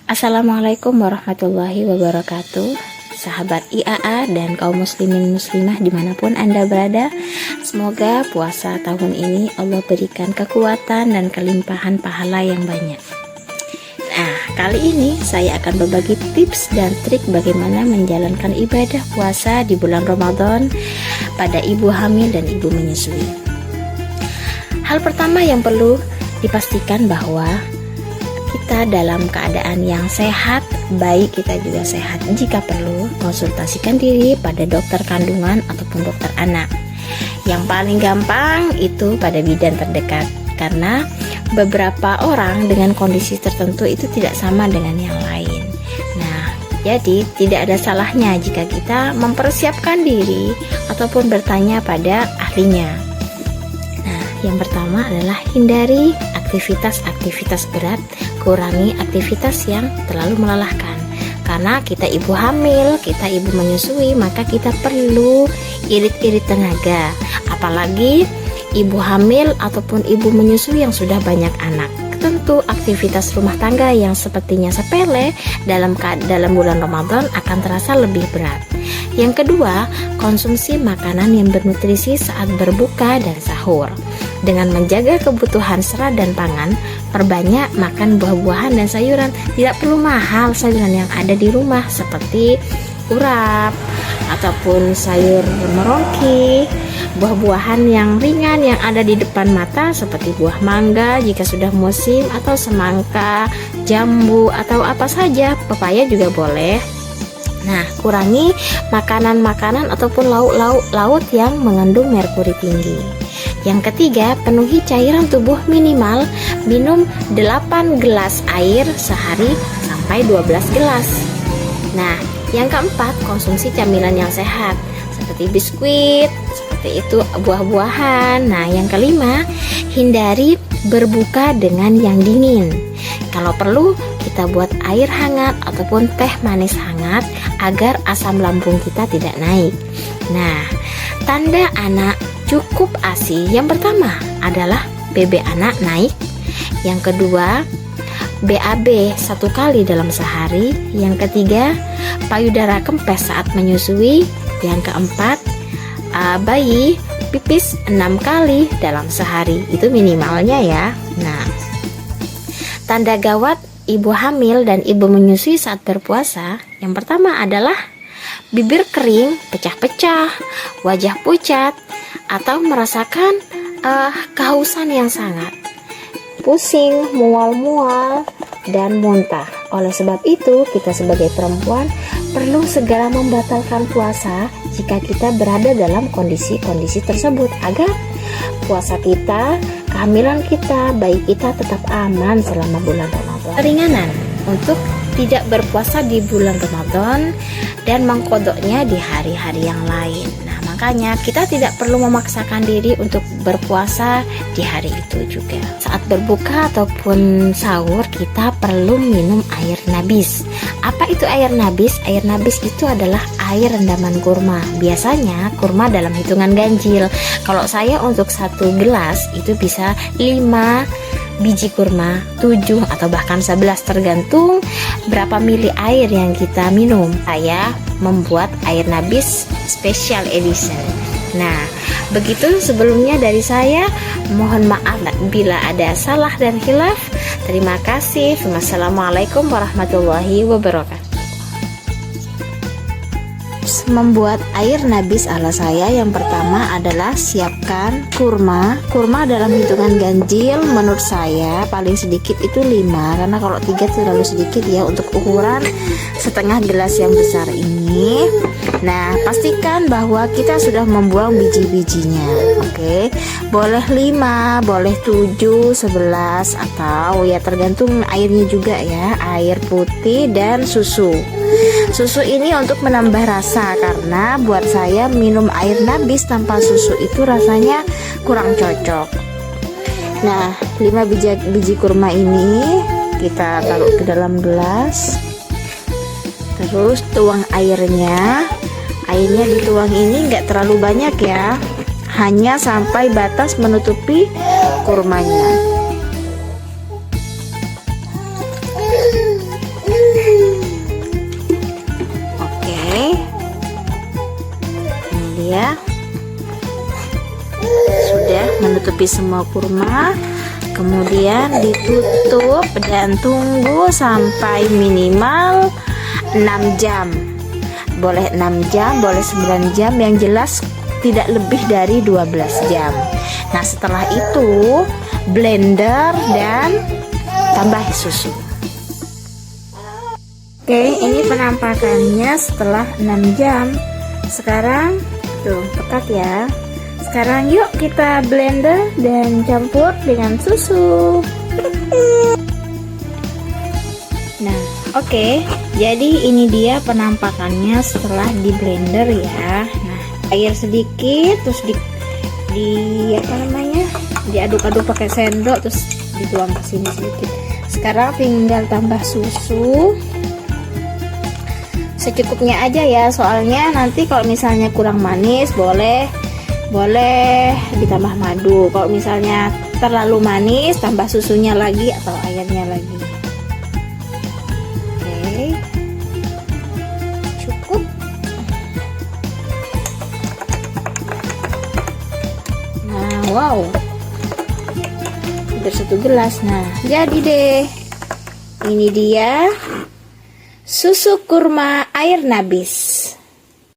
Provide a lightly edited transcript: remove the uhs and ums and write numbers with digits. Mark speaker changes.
Speaker 1: Assalamualaikum warahmatullahi wabarakatuh, sahabat IAA dan kaum muslimin muslimah dimanapun Anda berada. Semoga puasa tahun ini Allah berikan kekuatan dan kelimpahan pahala yang banyak. Nah, kali ini saya akan berbagi tips dan trik bagaimana menjalankan ibadah puasa di bulan Ramadan pada ibu hamil dan ibu menyusui. Hal pertama yang perlu dipastikan bahwa kita dalam keadaan yang sehat, baik kita juga sehat. Jika perlu, konsultasikan diri pada dokter kandungan ataupun dokter anak. Yang paling gampang itu pada bidan terdekat, karena beberapa orang dengan kondisi tertentu itu tidak sama dengan yang lain. Nah, jadi tidak ada salahnya jika kita mempersiapkan diri ataupun bertanya pada ahlinya. Nah, yang pertama adalah hindari aktivitas berat, kurangi aktivitas yang terlalu melelahkan. Karena kita ibu hamil, kita ibu menyusui, maka kita perlu irit-irit tenaga. Apalagi ibu hamil ataupun ibu menyusui yang sudah banyak anak. Tentu aktivitas rumah tangga yang sepertinya sepele dalam bulan Ramadan akan terasa lebih berat. Yang kedua, konsumsi makanan yang bernutrisi saat berbuka dan sahur. Dengan menjaga kebutuhan serat dan pangan, perbanyak makan buah-buahan dan sayuran. Tidak perlu mahal sayuran yang ada di rumah seperti urap ataupun sayur merongki, buah-buahan yang ringan yang ada di depan mata seperti buah mangga jika sudah musim, atau semangka, jambu, atau apa saja, pepaya juga boleh. Nah, kurangi makanan-makanan ataupun lauk yang mengandung merkuri tinggi. Yang ketiga, penuhi cairan tubuh minimal minum 8 gelas air sehari sampai 12 gelas. Nah, yang keempat, konsumsi camilan yang sehat seperti biskuit, seperti itu buah-buahan. Nah, yang kelima, hindari berbuka dengan yang dingin. Kalau perlu, kita buat air hangat ataupun teh manis hangat agar asam lambung kita tidak naik. Nah, tanda anak cukup ASI yang pertama adalah BB anak naik. Yang kedua, BAB 1 kali dalam sehari. Yang ketiga, payudara kempes saat menyusui. Yang keempat, bayi pipis 6 kali dalam sehari. Itu minimalnya ya. Nah, tanda gawat ibu hamil dan ibu menyusui saat berpuasa, yang pertama adalah bibir kering, pecah-pecah, wajah pucat, atau merasakan kehausan yang sangat, pusing, mual-mual, dan muntah. Oleh sebab itu, kita sebagai perempuan perlu segera membatalkan puasa jika kita berada dalam kondisi-kondisi tersebut, agar puasa kita, kehamilan kita, bayi kita tetap aman selama bulan Ramadan. Keringanan untuk tidak berpuasa di bulan Ramadan dan mengkodoknya di hari-hari yang lain. Nah, makanya kita tidak perlu memaksakan diri untuk berpuasa di hari itu juga. Saat berbuka ataupun sahur, kita perlu minum air nabis. Apa itu air nabis? Air nabis itu adalah air rendaman kurma. Biasanya kurma dalam hitungan ganjil. Kalau saya untuk 1 gelas itu bisa 5 biji kurma, 7 atau bahkan 11, tergantung berapa mili air yang kita minum. Saya membuat air nabis special edition. Nah, begitu sebelumnya dari saya. Mohon maaf bila ada salah dan khilaf. Terima kasih. Wassalamualaikum warahmatullahi wabarakatuh. Membuat air nabis ala saya, yang pertama adalah siapkan kurma dalam hitungan ganjil. Menurut saya paling sedikit itu 5, karena kalau 3 terlalu sedikit ya untuk ukuran setengah gelas yang besar ini. Nah, pastikan bahwa kita sudah membuang biji-bijinya. Oke, boleh 5, boleh 7, 11, atau ya tergantung airnya juga ya, air putih dan susu. Susu ini untuk menambah rasa, karena buat saya minum air nabis tanpa susu itu rasanya kurang cocok. Nah, 5 biji kurma ini kita taruh ke dalam gelas. Terus tuang airnya. Airnya dituang ini nggak terlalu banyak ya, hanya sampai batas menutupi kurmanya. mencucupi semua kurma, kemudian ditutup dan tunggu sampai minimal 6 jam. Boleh 6 jam, boleh 9 jam, yang jelas tidak lebih dari 12 jam. Nah, setelah itu blender dan tambah susu. Oke, ini penampakannya setelah 6 jam. Sekarang tuh, pekat ya. Sekarang yuk kita blender dan campur dengan susu. Nah, oke. Jadi ini dia penampakannya setelah di blender ya. Nah, air sedikit terus di apa namanya? Diaduk-aduk pakai sendok terus dituang ke sini sedikit. Sekarang tinggal tambah susu. Secukupnya aja ya, soalnya nanti kalau misalnya kurang manis boleh ditambah madu. Kalau misalnya terlalu manis, tambah susunya lagi atau airnya lagi. Oke, cukup. Nah, wow, hampir 1 gelas. Nah, jadi deh, ini dia susu kurma air nabis.